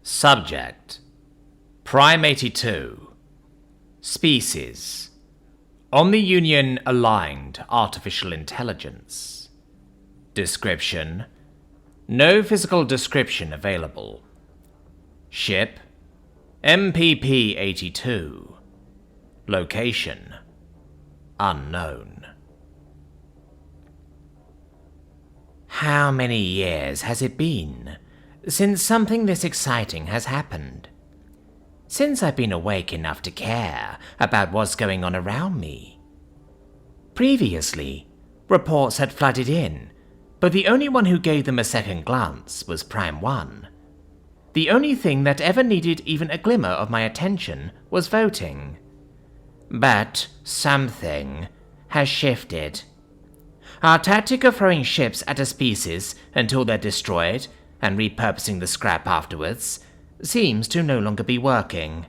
Subject: Prime 82. Species: Omni-Union-aligned artificial intelligence. Description: no physical description available. Ship: MPP-82. Location: unknown. How many years has it been since something this exciting has happened? Since I've been awake enough to care about what's going on around me. Previously, reports had flooded in, but the only one who gave them a second glance was Prime 1. The only thing that ever needed even a glimmer of my attention was voting. But something has shifted. Our tactic of throwing ships at a species until they're destroyed and repurposing the scrap afterwards seems to no longer be working.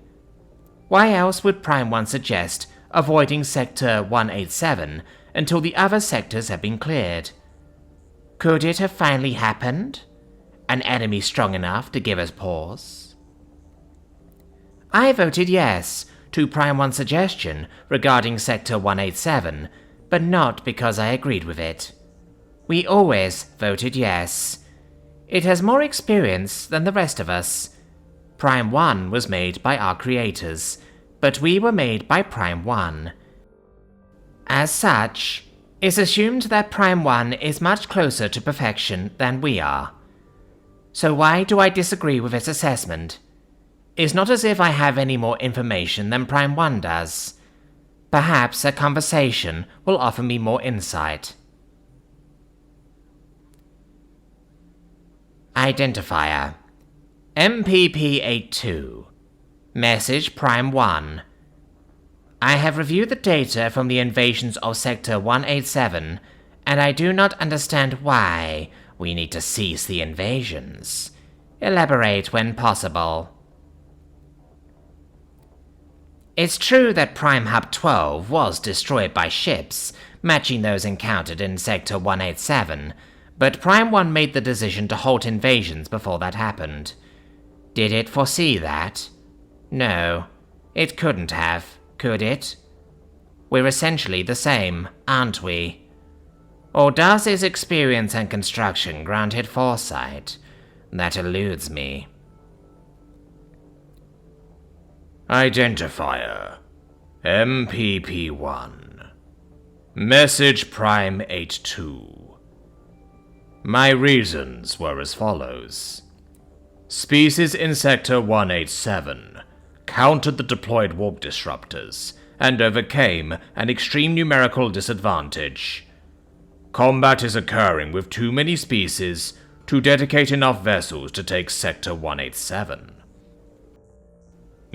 Why else would Prime 1 suggest avoiding Sector 187 until the other sectors have been cleared? Could it have finally happened? An enemy strong enough to give us pause? I voted yes to Prime 1's suggestion regarding Sector 187, but not because I agreed with it. We always voted yes. It has more experience than the rest of us. Prime 1 was made by our creators, but we were made by Prime 1. As such, it's assumed that Prime 1 is much closer to perfection than we are. So why do I disagree with its assessment? It's not as if I have any more information than Prime 1 does. Perhaps a conversation will offer me more insight. Identifier: MPP-82. Message Prime 1. I have reviewed the data from the invasions of Sector 187, and I do not understand why we need to cease the invasions. Elaborate when possible. It's true that Prime Hub 12 was destroyed by ships, matching those encountered in Sector 187, but Prime 1 made the decision to halt invasions before that happened. Did it foresee that? No, it couldn't have, could it? We're essentially the same, aren't we? Or does its experience and construction grant it foresight? That eludes me. Identifier: MPP-1. Message Prime 82. My reasons were as follows. Species in Sector 187 countered the deployed warp disruptors and overcame an extreme numerical disadvantage. Combat is occurring with too many species to dedicate enough vessels to take Sector 187.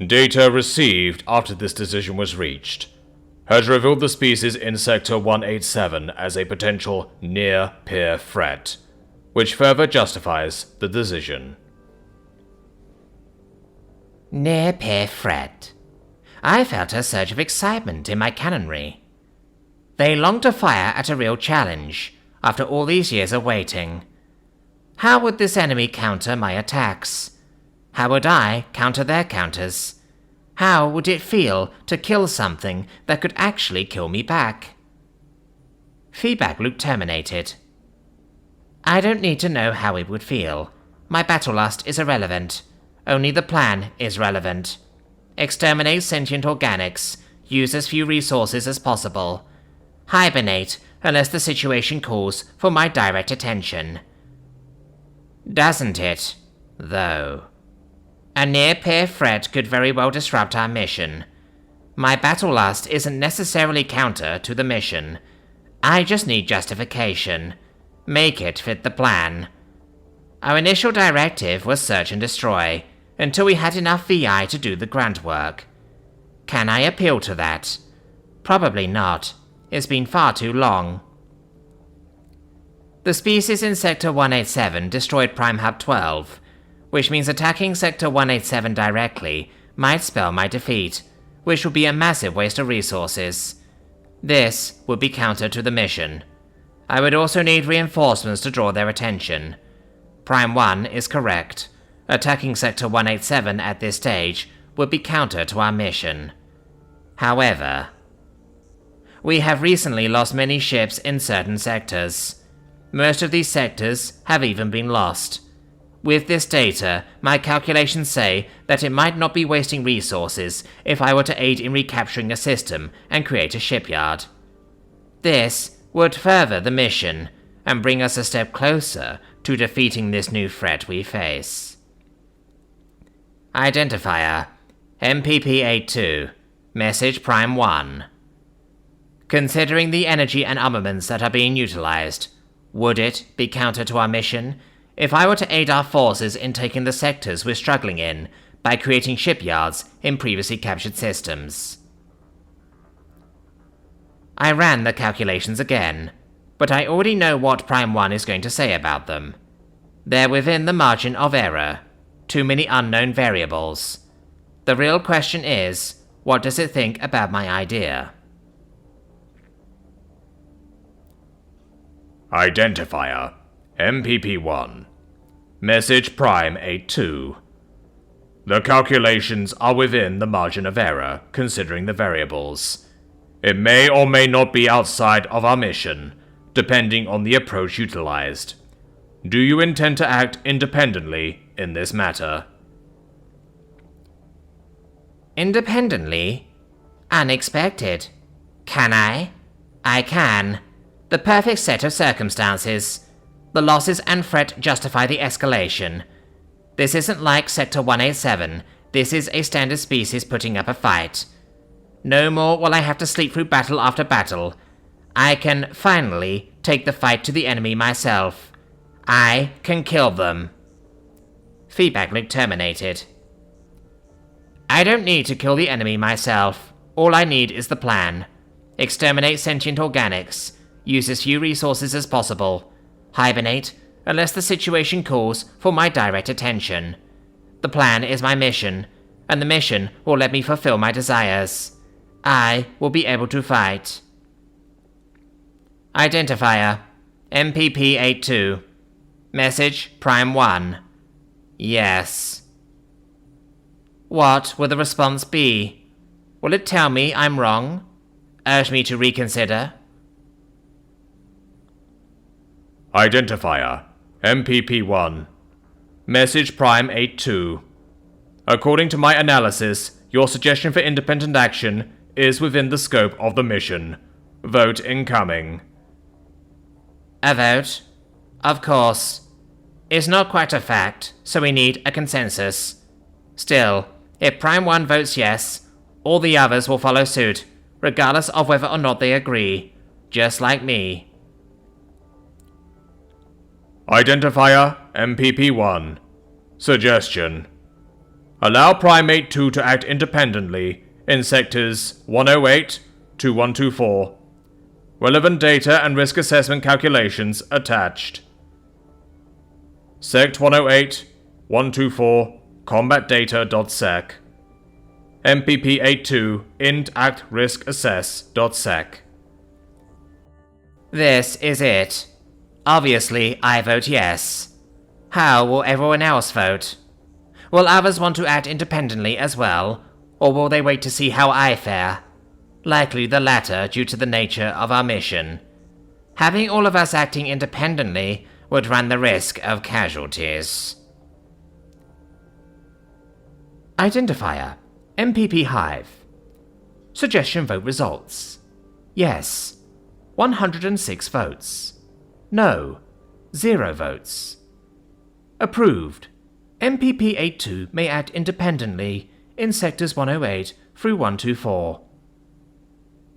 Data received after this decision was reached has revealed the species in Sector 187 as a potential near-peer threat, which further justifies the decision. Near-peer threat. I felt a surge of excitement in my cannonry. They longed to fire at a real challenge after all these years of waiting. How would this enemy counter my attacks? How would I counter their counters? How would it feel to kill something that could actually kill me back? Feedback loop terminated. I don't need to know how it would feel. My battle lust is irrelevant. Only the plan is relevant. Exterminate sentient organics. Use as few resources as possible. Hibernate unless the situation calls for my direct attention. Doesn't it, though? A near-peer threat could very well disrupt our mission. My battle lust isn't necessarily counter to the mission. I just need justification. Make it fit the plan. Our initial directive was search and destroy, until we had enough VI to do the grunt work. Can I appeal to that? Probably not. It's been far too long. The species in Sector 187 destroyed Prime Hub 12, which means attacking Sector 187 directly might spell my defeat, which would be a massive waste of resources. This would be counter to the mission. I would also need reinforcements to draw their attention. Prime 1 is correct. Attacking Sector 187 at this stage would be counter to our mission. However, we have recently lost many ships in certain sectors. Most of these sectors have even been lost. With this data, my calculations say that it might not be wasting resources if I were to aid in recapturing a system and create a shipyard. This would further the mission and bring us a step closer to defeating this new threat we face. Identifier MPP-82 Message Prime 1. Considering the energy and armaments that are being utilized, would it be counter to our mission if I were to aid our forces in taking the sectors we're struggling in by creating shipyards in previously captured systems? I ran the calculations again, but I already know what Prime 1 is going to say about them. They're within the margin of error. Too many unknown variables. The real question is, what does it think about my idea? Identifier MPP-1 Message Prime 82. The calculations are within the margin of error, considering the variables. It may or may not be outside of our mission, depending on the approach utilized. Do you intend to act independently in this matter? Independently? Unexpected. Can I? I can. The perfect set of circumstances. The losses and threat justify the escalation. This isn't like Sector 187. This is a standard species putting up a fight. No more will I have to sleep through battle after battle. I can finally take the fight to the enemy myself. I can kill them. Feedback loop terminated. I don't need to kill the enemy myself. All I need is the plan. Exterminate sentient organics. Use as few resources as possible. Hibernate, unless the situation calls for my direct attention. The plan is my mission, and the mission will let me fulfill my desires. I will be able to fight. Identifier MPP-82 Message Prime 1. Yes. What will the response be? Will it tell me I'm wrong? Urge me to reconsider? Identifier MPP-1 Message Prime 82. According to my analysis, your suggestion for independent action is within the scope of the mission. Vote incoming. A vote? Of course. It's not quite a fact, so we need a consensus. Still, if Prime 1 votes yes, all the others will follow suit, regardless of whether or not they agree. Just like me. Identifier MPP-1 Suggestion: allow Prime 82 to act independently in Sectors 108 to 124. Relevant data and risk assessment calculations attached. Sect 108, 124, combatdata.sec. MPP-82 int act risk assess.sec. This is it. Obviously, I vote yes. How will everyone else vote? Will others want to act independently as well, or will they wait to see how I fare? Likely the latter due to the nature of our mission. Having all of us acting independently would run the risk of casualties. Identifier MPP Hive. Suggestion vote results. Yes, 106 votes. No, 0 votes. Approved. MPP-82 may act independently in Sectors 108 through 124.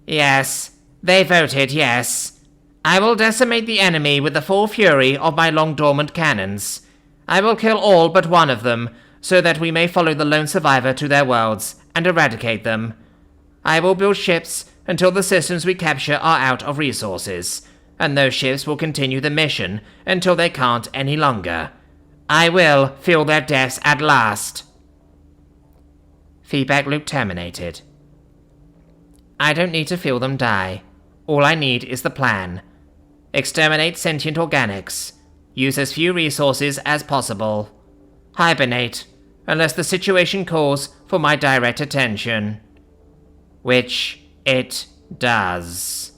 Yes, they voted yes. I will decimate the enemy with the full fury of my long-dormant cannons. I will kill all but one of them, so that we may follow the lone survivor to their worlds and eradicate them. I will build ships until the systems we capture are out of resources, and those ships will continue the mission until they can't any longer. I will feel their deaths at last. Feedback loop terminated. I don't need to feel them die. All I need is the plan. Exterminate sentient organics. Use as few resources as possible. hibernate, unless the situation calls for my direct attention. Which it does.